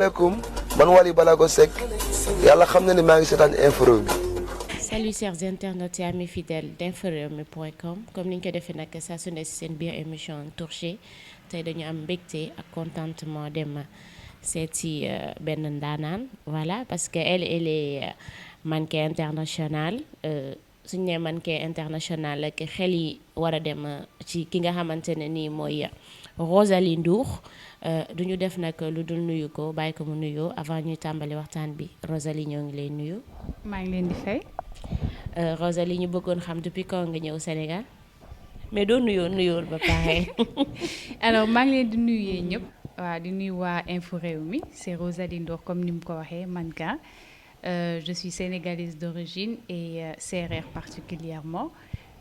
Asalaamaaleykum man Wally Balago Seck yàlla xam na ne maa ngi seetaan Infos Rewmi. Salut chers internautes et amis fidèles d'inforewmi.com comme ni ñu ko defee nag saa su ne si seen biir émission Touché tey dañu am mbégte ak contentement dem seet si benn ndaanaan voilà parce que elle est mannequin international suñu nee mannequin international ak xel yi war a dem ci ki nga xamante ne nii mooy Rosalie Ndour du ñu def nag lu dul nuyu ko bàyyi ko mu nuyoo avant ñuy tàmbali waxtaan bi Rosalie ñoo ngi lay nuyu. maa ngi leen di fay. Rosalie ñu bëggoon xam depuis quand nga ñëw Sénégal mais doo nuyool ba pare. alors maa ngi leen di nuyu ñëpp waaw di nuyu waa Infos Rewmi c'est Rosalie Ndour comme ni mu ko waxee mannequin je suis sénégalaise d'origine et sérère particulièrement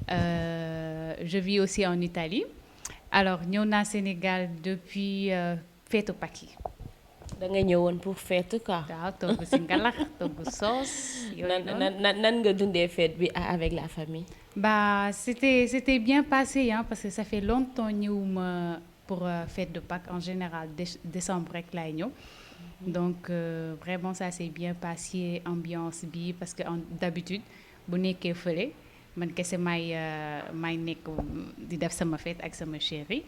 je vis aussi en Italie alors ñëw naa Sénégal depuis feetu Pâques yi. da nga ñëwoon pour fête quoi. waaw togg si ngalax togg soos. nan nga dundee fête bi avec la famille. Bah c'était bien passé parce que ça fait longtemps ñëwuma pour fête de Pâques en général décembre rek laay ñëw. Donc vraiment ça s'est bien passé ambiance bi parce que d'habitude bu nekkee fële man kese may nekk di def sama fête ak sama chérie.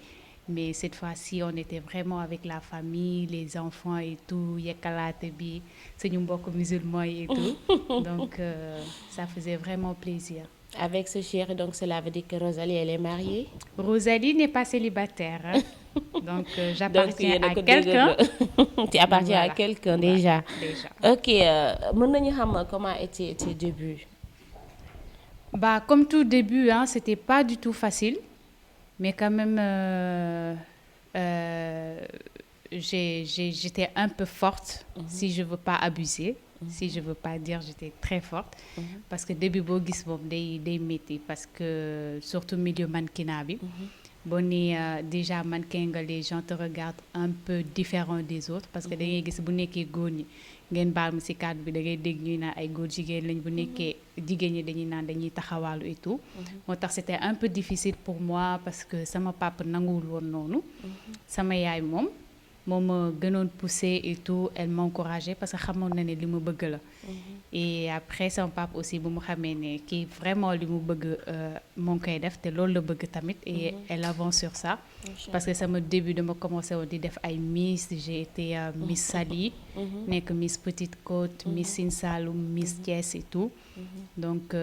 Mais cette fois-ci on était vraiment avec la famille les enfants et tout yekkalaate bi suñu mbokk musulmans et tout donc ça faisait vraiment plaisir. Avec ce chéri donc cela veut dire que Rosalie elle est mariée? Rosalie n'est pas célibataire donc j'appartiens à quelqu'un. Tu appartiens à quelqu'un déjà. Déjà. Ok mën nañu xam comment étaient tes débuts? Bah comme tout début c'était pas du tout facile. Mais quand même, j'étais un peu forte, si je veux pas abuser, si je veux pas dire j'étais très forte, parce que début boo gis moom day métti parce que surtout milieu mannequinat bi, boo nee déjà mannequin nga les gens te regardent un peu différent des autres parce que da ngay gis bu nekkee góor ñi ngeen baal ma ci cadre bi da ngay dégg ñuy naan ay góor jigéen lañ bu nekkee jigéen ñi dañuy naan dañuy taxawaalu et tout. moo tax c'était un peu difficile pour moi parce que sama papa nanguwul woon noonu. sama yaay moom ma gënoon pousser et tout elle m'encourageait parce que xamoon na ne li ma bëgg la. et après sama papa aussi bu mu xamee ne kii vraiment li mu bëgg moo ngi koy def te loolu la bëgg tamit. et elle avance sur ça. parce que sama début dama commencé woon di def ay Miss j'ai été Miss Saly. nekk Miss Petite Côte. Miss Sine Saloum Miss Thiès et tout. donc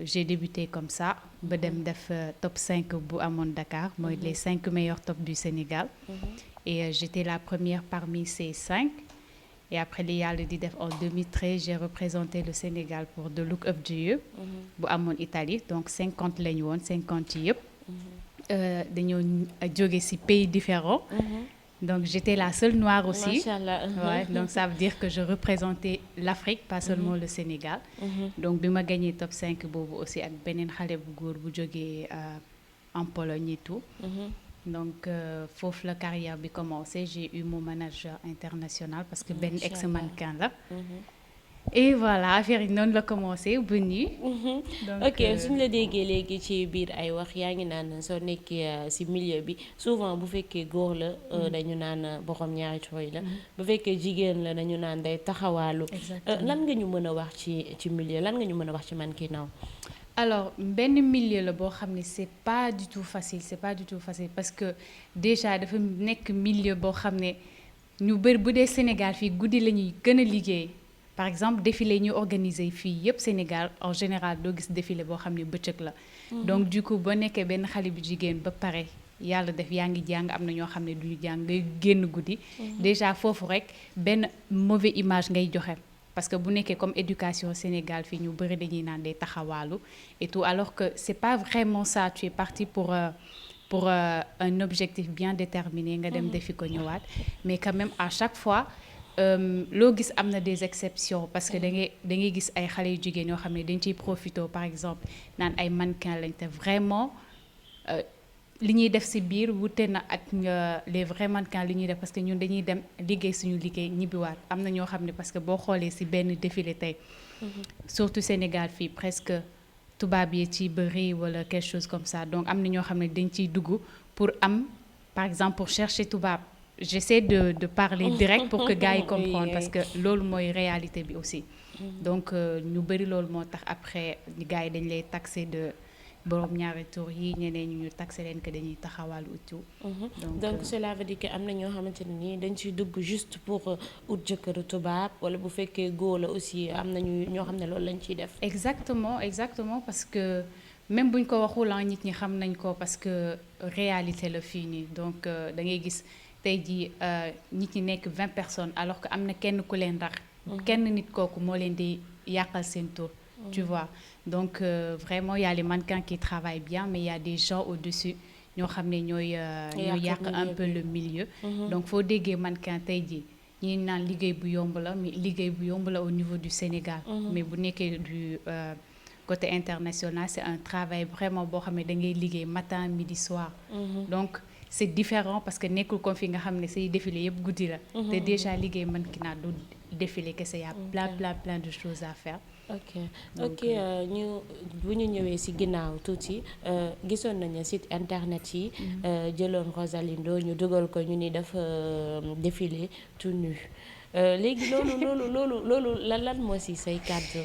j'ai débuté comme ça ba dem def top 5 bu amoon Dakar mooy les 5 meilleurs top du Sénégal. et j'étais la première parmi ces 5. et après li yàlla di def en 2013 j'ai représenté le Sénégal pour The Look of the Year bu amoon Italie donc 50 lañu woon 50 yi yëpp. dañoo jóge ci pays différents. donc j'étais la seule noire aussi. Machallah. Ouais, donc ça veut dire que je représentais l'Afrique pas seulement le Sénégal. donc bi ma gagné top 5 boobu aussi ak beneen xale bu góor bu jógee en Pologne et tout. donc foofu la carrière bi commencé j'ai eu mon manager international parce que benn ex-mannequin la. et voilà affaire yi noonu la commencé ba nii. donc ok suñu la déggee léegi ci biir ay wax yaa ngi naan soo nekkee ci milieu bi souvent bu fekkee góor la dañu naan borom ñaari tooy la. bu fekkee jigéen la dañu naan day taxawaalu. lan nga ñu mën a wax ci milieu lan nga ñu mën a wax ci mannequinat. alors benn milieu la boo xam ne c'est pas du tout facile parce que déjà dafa nekk milieu boo xam ne ñu bëri bu dee Sénégal fii guddi la ñuy gën a liggéey. par exemple défilé ñu organisé fii yëpp Sénégal en général doo gis défilé boo xam ne bëccëg la. donc du coup boo nekkee benn xale bu jigéen ba pare yàlla def yaa ngi jàng am na ñoo xam ne duñu jàng ngay génn guddi. déjà foofu rek benn mauvaise image ngay joxe. parce que bu nekkee comme éducation Sénégal fii ñu bëri dañuy naan day taxawaalu et tout alors que c'est pas vraiment ça tu es parti pour un objectif bien déterminé nga dem defi ko ñëwaat mais quand même à chaque fois loo gis am na des exceptions parce que da ngay gis ay xale yu jigéen yoo xam ne dañ ciy profité par exemple naan ay mannequin lañ te vraiment li ñuy def ci biir wute na ak les vrais mannequins li ñuy def parce que ñun dañuy dem liggéey suñu liggéey ñibbiwaat am na ñoo xam ne parce que boo xoolee ci benn défilé tey surtout Sénégal fii presque tubaab yi ci bëri wala quelque chose comme ça donc am na ñoo xam ne dañ ciy dugg pour am par exemple pour chercher tubaab j'essaie de parler direct pour que gars yi comprendre Oui, parce oui. que loolu mooy réalité bi aussi donc ñu bëri loolu moo tax après gars yi dañ lay taxé de borom ñaari tur yi ñeneen ñi ñu taxé leen que dañuy taxawal ut tout donc cela veut dire que am na ñoo xamante ne nii dañ ciy dugg juste pour ut jëkkëru tubaab wala bu fekkee góor la aussi am nañu ñoo xam ne loolu lañ ciy def. exactement parce que même buñ ko waxul nit ñi xam nañ ko parce que réalité la fii nii donc da ngay gis tey jii nit ñi nekk 20 personnes alors que am na kenn ku leen rax kenn nit kooku moo leen di yàqal seen tour tu vois donc vraiment il y a les mannequins qui travaillent bien mais il y a des gens au-dessus ñoo xam ne ñooy yàq un peu le milieu donc foo déggee mannequin tey jii ñi naan liggéey bu yomb la mais liggéey bu yomb la au niveau du Sénégal mais bu nekkee du côté international c'est un travail vraiment boo xam ne da ngay liggéey matin midi soir donc c'est différent parce que nekkul comme fi nga xam ne say défilé yëpp guddi la te déjà liggéey mannequinat du défilé kese y a plein de choses à faire ok ñu bu ñu ñëwee ci ginnaaw tuuti gisoon nañu site internet yi jëloon Rosalindo ñu dugal ko ñu ni dafa défilé tout nu léegi loolu lan moo ci say kàddu.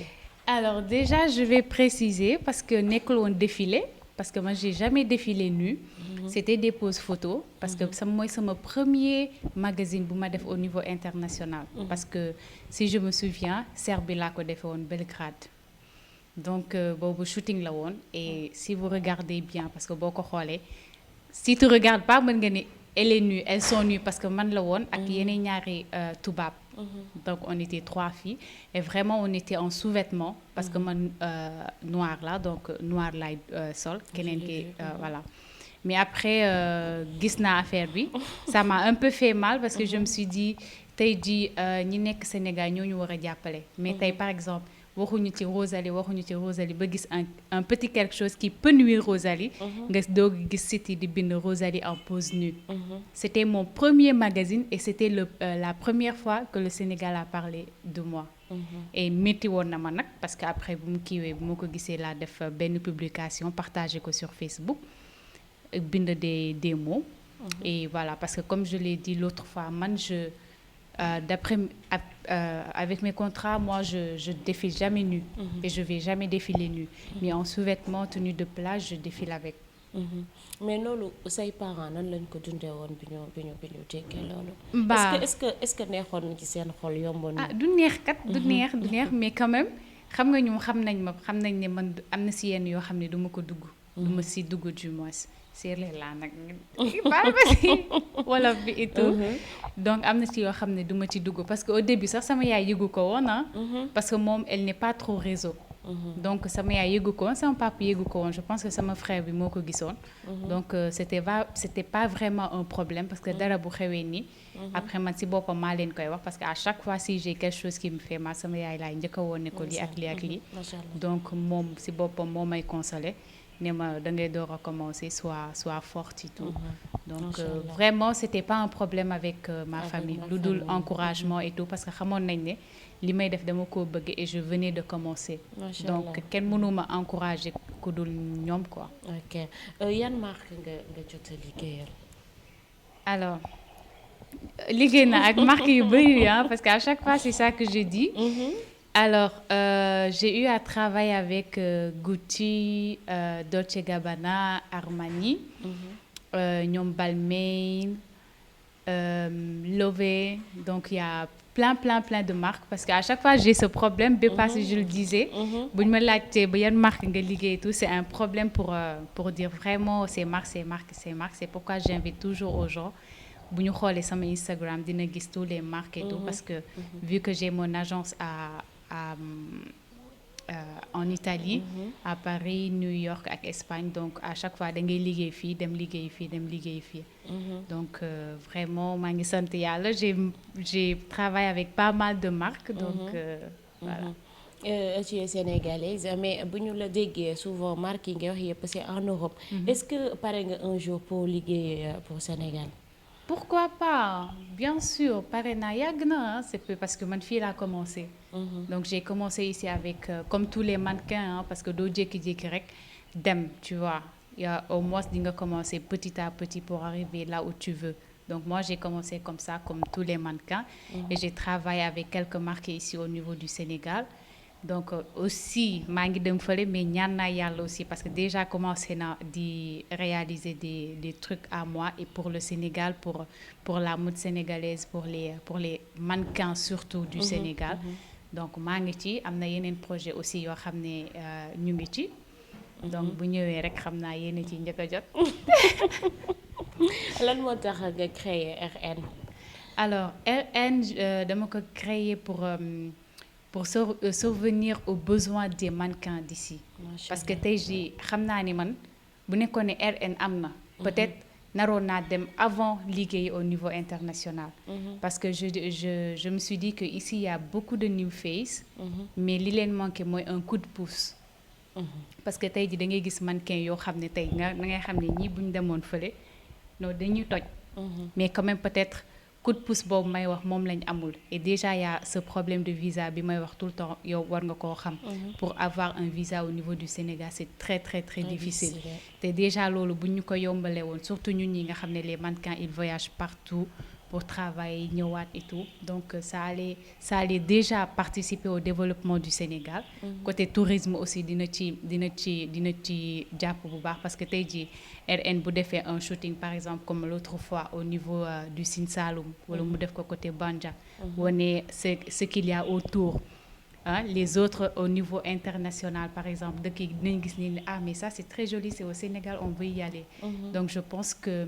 Alors déjà je vais préciser parce que nekkul woon défilé parce que moi j'ai jamais défilé nu c'était des poses photos parce que mooy sama premier magazine bu ma def au niveau international parce que si je me souviens Serbie laa ko defee woon Belgrade donc boobu shooting la woon et si vous regardez bien parce que boo ko xoolee si tu regardes pas mën nga ni elle est nue elles sont nues parce que man la woon ak yeneen ñaari tubaab donc on était 3 filles et vraiment on était en sous-vêtements parce que man noir la donc noir lay sol keneen ki voilà mais après gis naa affaire bi ça m'a un peu fait mal parce que je me suis dit tey jii ñi nekk Sénégal ñoo ñu war a jàppale mais tey par exemple waxuñu ci Rosalie ba gis un petit quelque chose qui peut nuire Rosalie nga doog gis site yi di bind Rosalie en pose nue c'était mon premier magazine et c'était la première fois que le Sénégal a parlé de moi et métti woon na ma nag parce que après bu mu kiiwee bu ma ko gisee laa def benn publication partagé ko sur Facebook bind des mots et voilà parce que comme je l'ai dit l'autre fois man d'après avec mes contrats moi je défile jamais nu et je vais jamais défiler nu mais en sous-vêtements tenue de plage je défile avec mais loolu say parents nan lañ ko dundee woon bi ñu tekkee loolu est-ce que neexoon na ci seen xol yomboon na du neex kat du neex mais quand même xam nga ñoom xam nañ ne man am na si yenn yoo xam ne du ma ko dugg du ma si dugg du moins séeréer laa nag baal ma si wolof bi et tout donc am na si yoo xam ne du ma ci dugg parce que au début sax sama yaay yëgu ko woon parce que moom elle n'est pas trop réseau donc sama yaay yëgu ko woon sama papa yëgu ko woon je pense que sama frère bi moo ko gisoon donc c'était pas vraiment un problème parce que dara bu xewee nii après man si boppam maa leen koy wax parce que à chaque fois si j'ai quelque chose qui me fait mal sama yaay laay njëkk a woon ne ko lii ak lii donc moom si boppam moo may consoler ne ma da ngay door a commencer soit forte et tout donc vraiment c'était pas un problème avec ma famille lu dul encouragement et tout parce que xamoon nañ ne li may def dama koo bëgg et je venais de commencer donc kenn mënuma encourager ku dul ñoom quoi. ok yan marque nga jot a liggéeyal. alors liggéey na ak marque yu bëri parce que à chaque fois c'est ça que je dis. Alors, j'ai eu à travailler avec Gucci, Dolce Gabbana, Armani, Nyom Balmain, Lové. Donc, il y a plein de marques. Parce qu'à chaque fois, j'ai ce problème. Parce que je le disais, si je me laajte ba yan marque nga liggéey et tout, c'est un problème pour dire vraiment ces marques. C'est pourquoi j'invite toujours aux gens. bu ñu xoolee sama Instagram dina gis tous les marques et tout parce que vu que j'ai mon agence en Italie à Paris New York ak Espagne donc à chaque fois da ngay liggéey fii dem liggéey fii donc vraiment maa ngi sant yàlla j'ai travaillé avec pas mal de marques donc voilà. Tu es sénégalaise mais bu ñu la déggee souvent marques yi nga wax yëpp c'est en Europe. Est-ce que pare nga un jour pour liggéey pour Sénégal? Pourquoi pas? Bien sûr, pare naa yàgg na c'est parce que man fii laa commencé. Donc j'ai commencé ici avec comme tous les mannequins parce que doo jékki-jékki rek dem tu vois. Il y a au moins di nga commencer petit à petit pour arriver là où tu veux. Donc moi, j'ai commencé comme ça, comme tous les mannequins. Et j'ai travaillé avec quelques marques ici au niveau du Sénégal. Donc aussi, maa ngi dem fële mais ñaan naa yàlla aussi parce que déjà commencé na di réaliser des trucs à moi et pour le Sénégal, pour la mode sénégalaise, pour les mannequins surtout du Sénégal. Donc maa ngi ci am na yeneen projet aussi yoo xam ne ñu ngi ci. Donc bu ñëwee rek xam naa yéen a ci njëkk a jot. lan moo tax nga créer RN. Alors RN dama ko créer pour survenir aux besoins des mannequins d'ici. Parce que tey jii xam naa ni man bu nekkoon ne RN am na. peut-être naroon naa dem avant liggéey au niveau international. Parce que je me suis dit que ici il y a beaucoup de new face. Mais li leen manqué mooy un coup de pouce. Parce que tey jii da ngay gis mannequin yoo xam ne tey nga ngay xam ne ñii bu ñu demoon fële non dañuy toj. Mais quand même peut-être coup de pouce boobu may wax moom lañ amul et déjà il y a ce problème de visa bi may wax tout le temps yow war nga koo xam. Pour avoir un visa au niveau du Sénégal c'est très très très difficile. te déjà loolu bu ñu ko yombalee woon surtout ñun ñi nga xam ne les mannequins ils voyagent partout pour travailler ñëwaat et tout donc ça allait déjà participer au développement du Sénégal. Côté tourisme aussi dina ci jàpp bu baax parce que tey jii RN bu defee un shooting par exemple comme l'autre fois au niveau du Sine Saloum wala mu def ko côté Bandia wane ce qu'il y a autour. Les autres au niveau international par exemple dëkk yi dinañ gis ni mais ça c'est très joli c'est au Sénégal on veut y aller. Donc je pense que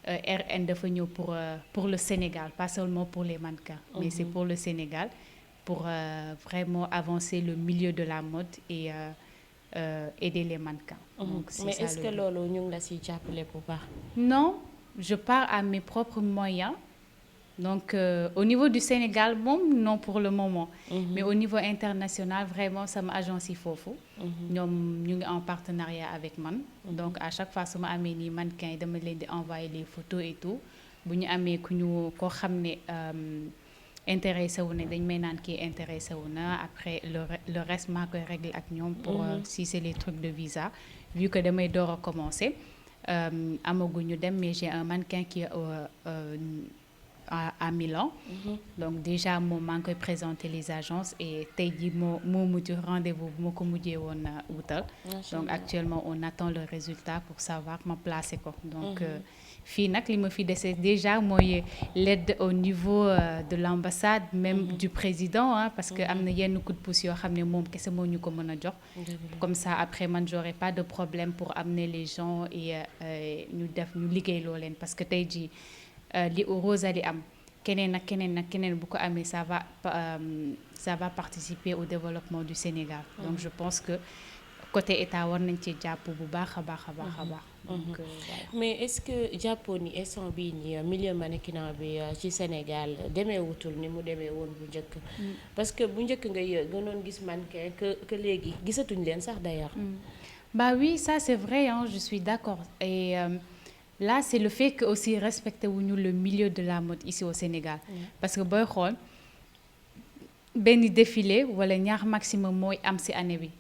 RN dafa ñëw pour le Sénégal pas seulement pour les mannequins mais c'est pour le Sénégal pour vraiment avancer le milieu de la mode et aider les mannequins. Donc, mais est-ce que loolu ñu ngi la siy jàppale bu baax? Non, je pars à mes propres moyens. Donc au niveau du Sénégal moom non pour le moment. Mais au niveau international vraiment sama agence yi foofu. ñoom ñu ngi en partenariat avec man. Donc à chaque fois su ma amee nii mannequin yi dama leen di envoyer les photos et tout bu ñu amee koo xam ne intéressé wu ne dañ may naan kii intéressé wu na après le reste maa koy régler ak ñoom. Pour si c'est les trucs de visa vu que damay door a commencer amaguñu dem mais j'ai un mannequin qui à Milan. Donc déjà moom maa ngi koy présenter les agences et tey jii moo mujj rendez-vous bu ma ko mujjee woon wutal. Donc actuellement on attend le résultat pour savoir ma placer ko. Donc fii nag li ma fi dese déjà mooy l'aide au niveau de l'ambassade même du président parce que am na yenn coup de pouce yoo xam ne moom kese moo ñu ko mën a jox. Comme ça après man j'aurai pas de problème pour amener les gens et ñu liggéey loo leen parce que tey jii li Rosalie am keneen ak keneen bu ko amee ça va participer au développement du Sénégal. Donc je pense que côté état war nañ ci jàpp bu baax a baax. Donc mais est-ce que jàppoon ni instant bii nii milieu mannequinat bi ci Sénégal demee wutul ni mu demee woon bu njëkk. Parce que bu njëkk nga gënoon gis mannequin que léegi gisatuñ leen sax d'ailleurs. Bah oui ça c'est vrai je suis d'accord et là c'est le fait que aussi respecté wuñu le milieu de la mode ici au Sénégal. Parce que booy xool benn défilé wala ñaar maximum mooy am ci année bi.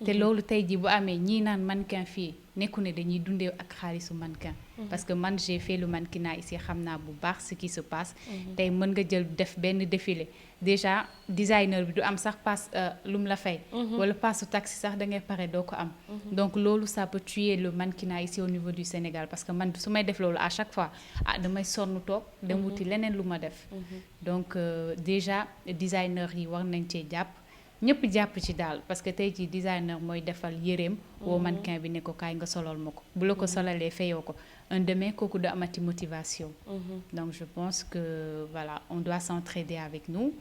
te loolu tey jii bu amee ñii naan mannequin fii nekku ne dañuy dundee ak xaalisu mannequin. Parce que man j'ai fait le mannequinat ici xam naa bu baax ce qui se passe. tey mën nga jël def benn défilé déjà designer bi du am sax passe lu mu la fay. wala passu taxi sax da ngay pare doo ko am. Donc loolu ça peut tuer le mannequinat ici au niveau du Sénégal parce que man su may def loolu à chaque fois damay sonn toog dem wuti leneen lu ma def. Donc déjà designer yi war nañ cee jàpp. ñëpp jàpp ci daal parce que tey jii designer mooy defal yéreem woo mannequin bi ne ko kaay nga solal ma ko bu la ko solalee fayoo ko un demain kooku du amati motivation. Donc je pense que voilà on doit s'entraider avec nous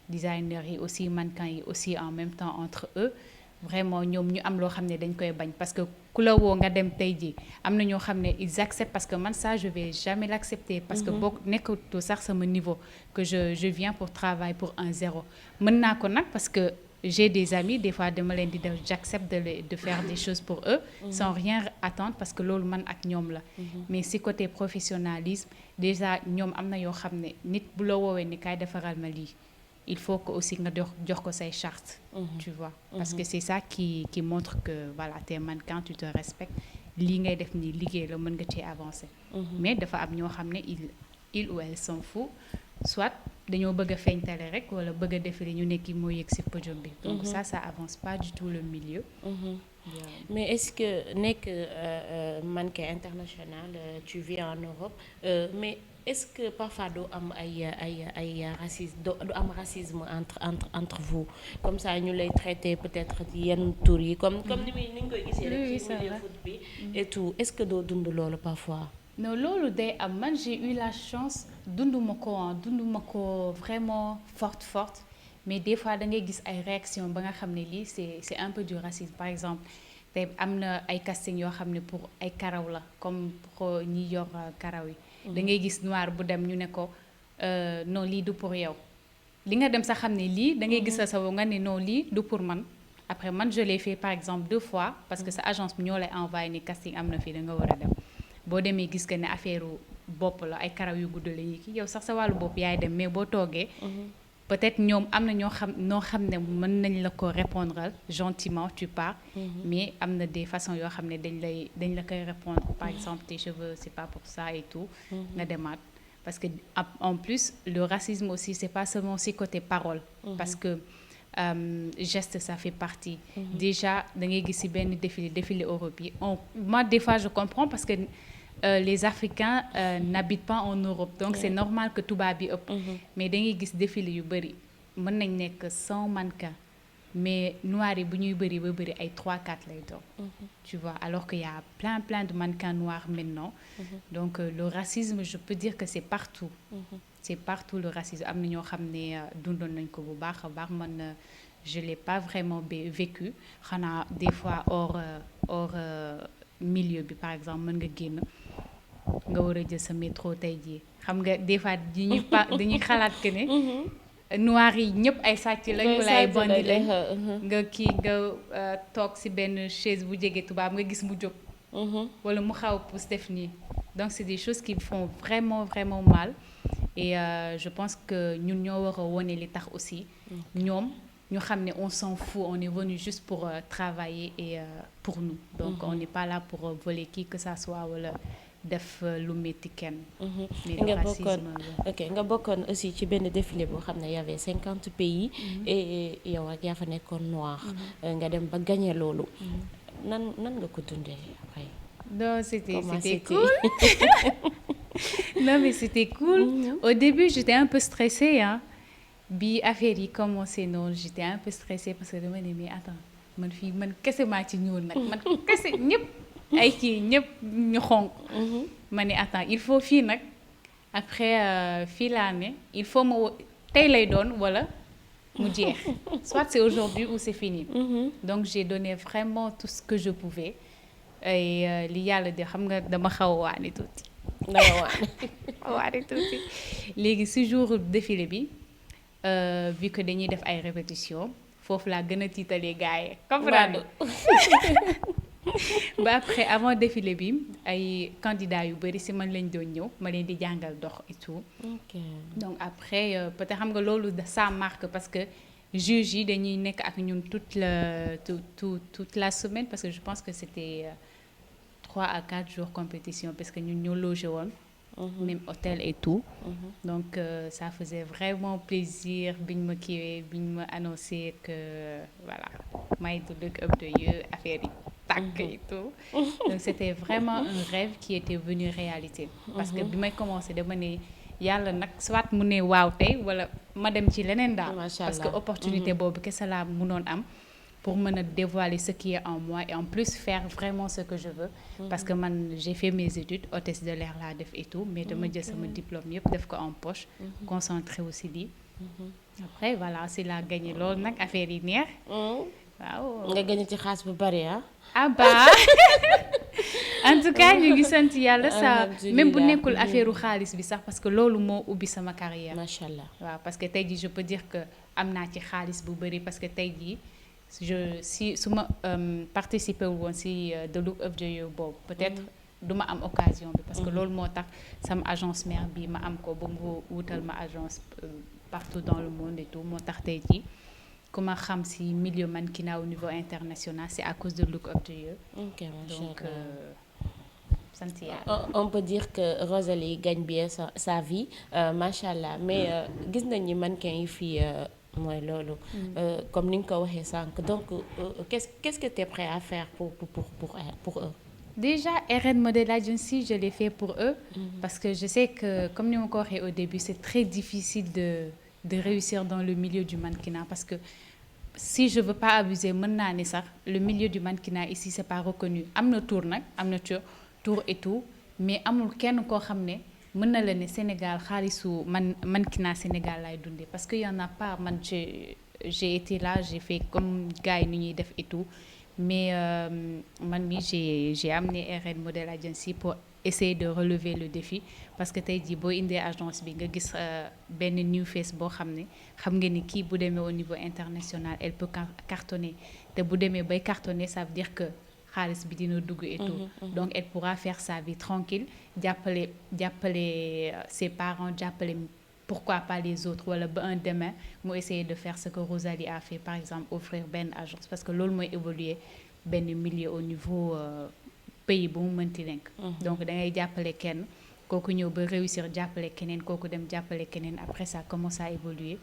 designers yi aussi mannequins yi aussi en même temps entre eux vraiment ñoom ñu am loo xam ne dañ koy bañ parce que ku la woo nga dem tey jii am na ñoo xam ne ils acceptent parce que man ça je vais jamais l'accepter parce que boo nekkatu sax sama niveau que je viens pour travailler pour un zéro mën naa ko nag parce que j'ai des amis des fois dama leen di def j'accepte de faire des choses pour eux sans rien attendre parce que loolu man ak ñoom la mais si côté professionnalisme déjà ñoom am na yoo xam ne nit bu la woowee ni kaay defaral ma lii il faut que aussi nga jox ko say charte tu vois parce que c'est ça qui montre que voilà t'es mannequin tu te respectes lii ngay def nii liggéey la mën nga ci avancer mais dafa am ñoo xam ne il ou elle s'en fout soit dañoo bëgg a feeñ télé rek wala bëgg a défilé ñu nekk moo yëg ci podium bi donc ça avance pas du tout le milieu. Mais est-ce que nekk mannequin international tu vis en Europe mais est-ce que parfois doo am ay racisme du am racisme entre vous comme ça ñu lay traiter peut-être yenn tur yi comme ni ñu koy gisee rek ci milieu foot bi et tout est-ce que doo dund loolu parfois. non loolu day am man j'ai eu la chance dunduma ko vraiment forte mais des fois da ngay gis ay réactions ba nga xam ne lii c'est un peu du racisme par exemple tey am na ay casting yoo xam ne pour ay karaw la comme pour ñi yor karaw yi. da ngay gis noir bu dem ñu ne ko non lii du pour yow li nga dem sax xam ne lii da ngay gis sa nga ne non lii du pour man après man je l'ai fait par exemple 2 fois parce que sa agence bi ñoo lay envoyé ni casting am na fii da nga war a dem boo demee gis que ne affaire bopp la ay karaw yu gudd la yi ki yow sax sa wàllu bopp yaay dem mais boo toogee peut-être ñoom am na noo xam ne mën nañ la ko répondre gentiment tu pars mais am na des façons yoo xam ne dañ la koy répondre par exemple tes cheveux c'est pas pour ça et tout nga demaat parce que en plus le racisme aussi c'est pas seulement aussi côté parole parce que geste ça fait partie déjà da ngay gis ci benn défilé Europe yi moi des fois je comprends parce que les Africains n'habitent pas en Europe donc c'est normal que tubaab bi ëpp mais da ngay gis défilé yu bëri mën nañ nekk 100 mannequins mais noirs yi bu ñuy bëri ba bëri ay 3-4 lay doon tu vois alors qu'il y a plein de mannequins noirs maintenant donc le racisme je peux dire que c'est partout c'est partout le racisme am na ñoo xam ne dundoon nañ ko bu baax a baax man je l'ai pas vraiment vécu xanaa des fois hors milieu bi par exemple mën nga génn nga war a jël sa métro tey jii xam nga des fois dañuy xalaat que ne noirs yi ñëpp ay sàcc lañ wala ay bandi lañ nga toog ci benn chaise bu jege tubaab nga gis mu jóg wala mu xaw pousse def nii donc c'est des choses qui font vraiment mal et je pense que ñun ñoo war a wone li tax aussi ñoom ñu xam ne on s'en fout on est venu juste pour travailler et pour nous donc on n'est pas là pour voler qui que ça soit wala def lu metti kenn mais le racisme nga bokkoon aussi ci benn défilé boo xam ne y avait 50 pays et yow ak yaa fa nekkoon noir nga dem ba gagner loolu nan nga ko dundee après non c'était cool non mais c'était cool au début j'étais un peu stressée bi affaire yi commencé noonu j'étais un peu stressée parce que dama ne mais attends man fii man kese maa ci ñuul nag man kese ñëpp ay kii ñëpp ñu xonq ma ne attends il faut fii nag après fii laa ne il faut ma tey lay doon wala mu jeex soit c'est aujourd'hui ou c'est fini donc j'ai donné vraiment tout ce que je pouvais et li yàlla de xam nga dama xaw a waane tuuti léegi si jour défilé bi vu que dañuy def ay répétitions foofu laa gën a tiitalee gars yi comprendre ba après avant défilé bi ay candidats yu bari ci man lañ doon ñëw ma leen di jàngal dox et tout donc après peut-être xam nga loolu ça marque parce que juges yi dañuy nekk ak ñun toute la semaine parce que je pense que c'était 3 à 4 jours compétition parce que ñun ñoo logé woon même hôtel et tout donc ça faisait vraiment plaisir biñ ma kiiwee biñ ma annoncé que voilà may du Look Up To You affaire yi tàkk et tout donc c'était vraiment un rêve qui était devenu réalité parce que bi may commencé dama ne yàlla nag soit mu ne waaw tey wala ma dem ci leneen daal parce que opportunité boobu kese laa mënoon am pour mën a dévoiler ce qui est en moi et en plus faire vraiment ce que je veux parce que man j'ai fait mes études hôtesse de l'air laa def et tout mais dama jël sama diplôme yëpp def ko en poche concentré aussi lii après voilà si laa gagné loolu nag affaire yi neex waaw nga gagné ci xaalis bu bari ah bah en tout cas ñu ngi sant yàlla ça même bu nekkul affaire u xaalis bi sax parce que loolu moo ubbi sama carrière macha allah waaw parce que tey jii je peux dire que am naa ci xaalis bu bari parce que tey jii su ma participer woon si The Look Up To You boobu peut-être du ma am occasion bi parce que loolu moo tax sama agence mère bi ma am ko ba mu wutal ma agence partout dans le monde et tout moo tax tey jii ku ma xam si milieu mannequinat au niveau international c'est à cause de Look Up To You donc sant yàlla. On peut dire que Rosalie gagne bien sa vie macha allah mais gis nañ ni mannequin yi fii mooy loolu. Comme ni nga ko waxee sànq donc qu'est-ce que tu es prêt à faire pour eux. Déjà, RN Model Agency, je l'ai fait pour eux parce que je sais que, comme nous l'avons dit au début, c'est très difficile de réussir dans le milieu du mannequinat parce que si je ne veux pas abuser, le milieu du mannequinat ici, ce n'est pas reconnu. Il y a un tour et tout, mais il y a quelqu'un qui le Sénégal, mannequinat Sénégal parce qu'il n'y en a pas. J'ai été là, j'ai fait comme gars et tout. Mais j'ai amené RN Model Agency pour essayer de relever le défi parce que tey jii boo indee agence bi nga gis benn new face boo xam nga ni kii bu demee au niveau international elle peut cartonner te bu demee bay cartonner ça veut dire que xaalis bi dina dugg et tout donc elle pourra faire sa vie tranquille jàppale ses parents jàppale pourquoi pas les autres wala ba un demain mu essayer de faire ce que Rosalie a fait par exemple offrir benn agence parce que loolu mooy évoluer benn milieu au niveau pays bu mu mënti nekk donc da ngay jàppale kenn kooku ñëw ba réussir jàppale keneen kooku dem jàppale keneen après ça commence à évoluer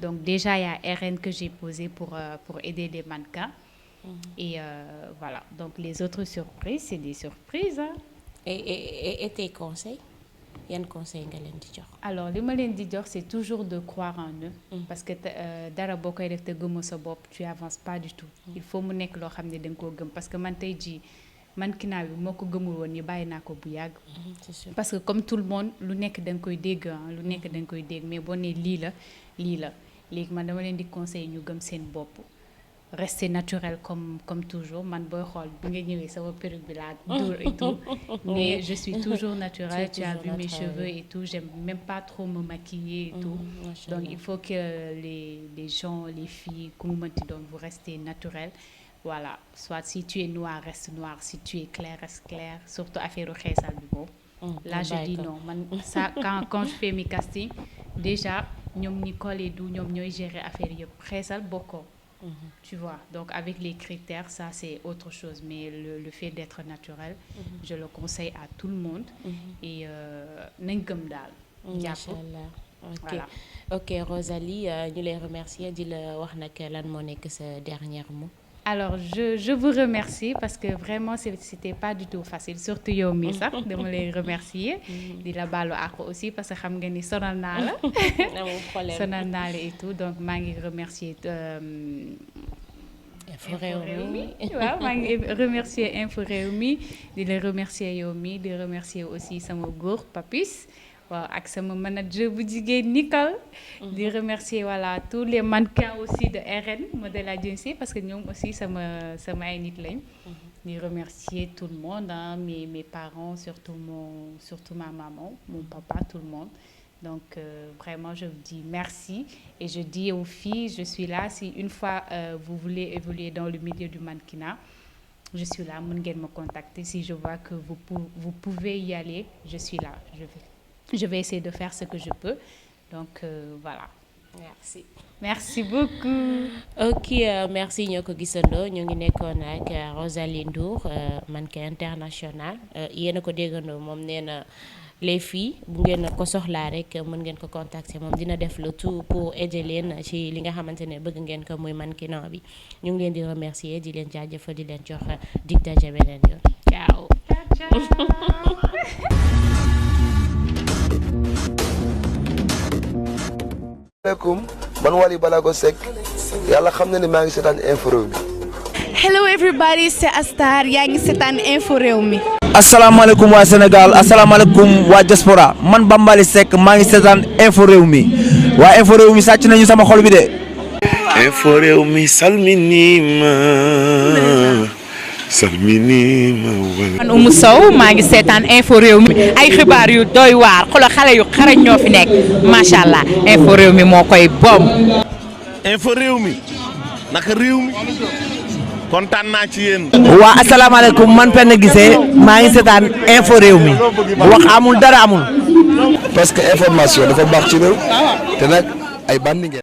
donc déjà il y a RN que j'ai posé pour aider les mannequins et voilà donc les autres surprises c'est des surprises hein. Et tes conseils yan conseil nga leen di jox. Alors li ma leen di jox c'est toujours de croire en eux parce que dara boo koy def te gëmoo sa bopp tu avances pas du tout il faut mu nekk loo xam ne da nga koo gëm parce que man tey jii mannequinat bi moo ko gëmul woon ni bàyyi naa ko bu yàgg parce que comme tout le monde lu nekk da nga koy dégg lu nekk da nga koy dégg mais boo nee lii la léegi man dama leen di conseiller ñu gëm seen bopp rester naturel comme toujours man boy xool bi nga ñëwee sama perruque bi laa dóor et tout mais je suis toujours naturelle tu as vu mes cheveux et tout j'aime même pas trop me maquiller et tout donc il faut que les gens les filles ku mu mënti doon vous restez naturel voilà soit si tu es noir reste noir si tu es clair reste clair surtout affaire xeesal bi boobu là je dis non man ça quand je fais mes castings déjà ñoom Nicole et Dou ñoom ñooy gérer affaire yëpp xeesal bokkoo tu vois donc avec les critères ça c'est autre chose mais le fait d'être naturel je le conseille à tout le monde et nañ gëm daal Inch'Allah ok voilà. Ok Rosalie ñu lay remercier di la wax nag lan moo nekk sa dernier mot. Alors je vous remercie parce que vraiment c'était pas du tout facile surtout yow mii sax dama lay remercier di la baalu àq aussi parce que xam nga ni sonal naa la sonal naa la et tout donc maa ngi remercier Info Rewmi waaw maa ngi remercier Info Rewmi di la remercier yow mii di remercier aussi sama góor Papis waaw ak sama manager bu jigéen Nicole di remercier voilà tous les mannequins aussi de RN Model Agency parce que ñoom aussi sama ay nit lañ di remercier tout le monde hein, mes parents surtout ma maman mon papa tout le monde donc vraiment je vous dis merci et je dis aux filles je suis là si une fois vous voulez évoluer dans le milieu du mannequinat je suis là mën ngeen me contacter si je vois que vous pouvez y aller je suis là je vais essayer de faire ce que je peux donc voilà. Merci beaucoup. Ok merci ñoo ko gisandoo ñu ngi nekkoon ak Rosalie Ndour mannequin international yéen a ko déggandoo moom nee na les filles bu ngeen ko soxlaa rek mën ngeen ko contacter moom dina def le tout pour aider leen ci li nga xamante ne bëgg ngeen ko muy mannequinat bi ñu ngi leen di remercier di leen jaajëfal di leen jox dig daje beneen yoon ciao. Assalamualaikum man Wally Balago Seck yàlla xam na ne maa ngi seetaan Info Rewmi. Hello everybody c'est Astar yaa ngi seetaan Info Rewmi. asalaamaaleykum waa Sénégal asalaamaaleykum waa diaspora man Bambali Seck maa ngi seetaan Info Rewmi waa Info Rewmi sàcc nañu sama xol bi de. Info Rewmi salminima man Oumou Sow maa ngi seetaan Info Rewmi ay xibaar yu doy waar xoolal xale yu xarañ ñoo fi nekk macha allah Info Rewmi moo koy bom. Info Rewmi naka réew mi kontaan naa ci yéen. waa asalaamaaleykum man Penda Guissé maa ngi seetaan Info Rewmi wax amul dara amul. parce que information dafa baax ci réew te nag ay bandi ngeen